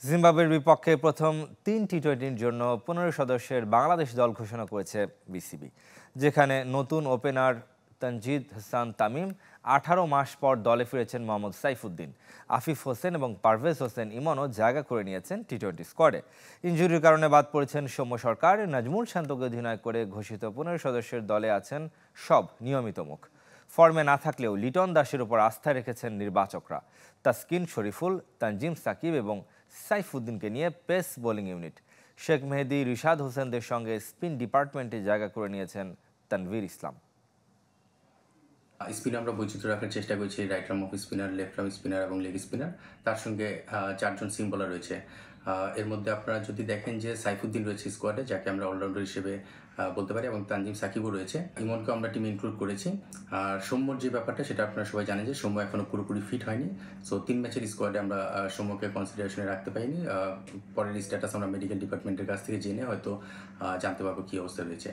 জিম্বাবুয়ের বিপক্ষে প্রথম ৩ টি-টোয়েন্টির জন্য ১৫ সদস্যের বাংলাদেশ দল ঘোষণা করেছে বিসিবি, যেখানে নতুন ওপেনার তানজিদ হাসান তামিম, ১৮ মাস পর দলে ফিরেছেন মোহাম্মদ সাইফুদ্দিন, আফিফ হোসেন এবং পারভেজ হোসেন ইমনও জায়গা করে নিয়েছেন টি-টোয়েন্টি স্কোয়াডে। ইনজুরির কারণে বাদ পড়েছেন সৌম্য সরকার। নাজমুল শান্তকে অধিনায়ক করে ঘোষিত ১৫ সদস্যের দলে আছেন সব নিয়মিত মুখ। ফর্মে না থাকলেও লিটন দাসের উপর আস্থা রেখেছেন নির্বাচকরা। তাসকিন, শরীফুল, তানজিম সাকিব এবং সাইফুদ্দিনকে নিয়ে পেস বোলিং ইউনিট। শেখ মেহেদী, রিশাদ হোসেনদের সঙ্গে স্পিন ডিপার্টমেন্টে জায়গা করে নিয়েছেন তানভীর ইসলাম। স্পিনে আমরা বৈচিত্র্য রাখার চেষ্টা করছি, right arm off spinner, left arm spinner এবং লেগ স্পিনার। তার সঙ্গে ৪ জন সিম বোলার রয়েছে। এর মধ্যে আপনারা যদি দেখেন যে সাইফুদ্দিন রয়েছে স্কোয়াডে, যাকে আমরা অলরাউন্ডার হিসেবে বলতে পারি, এবং তানজিম সাকিবও রয়েছে। ইমনকে আমরা টিমে ইনক্লুড করেছি। আর সৌম্যর যে ব্যাপারটা, সেটা আপনারা সবাই জানেন যে সৌম্য এখনও পুরোপুরি ফিট হয়নি। সো ৩ ম্যাচের স্কোয়াডে আমরা সৌম্যকে কনসিডারেশনে রাখতে পারিনি। পরের স্ট্যাটাস আমরা মেডিকেল ডিপার্টমেন্টের কাছ থেকে জেনে হয়তো জানতে পারবো কী অবস্থা রয়েছে।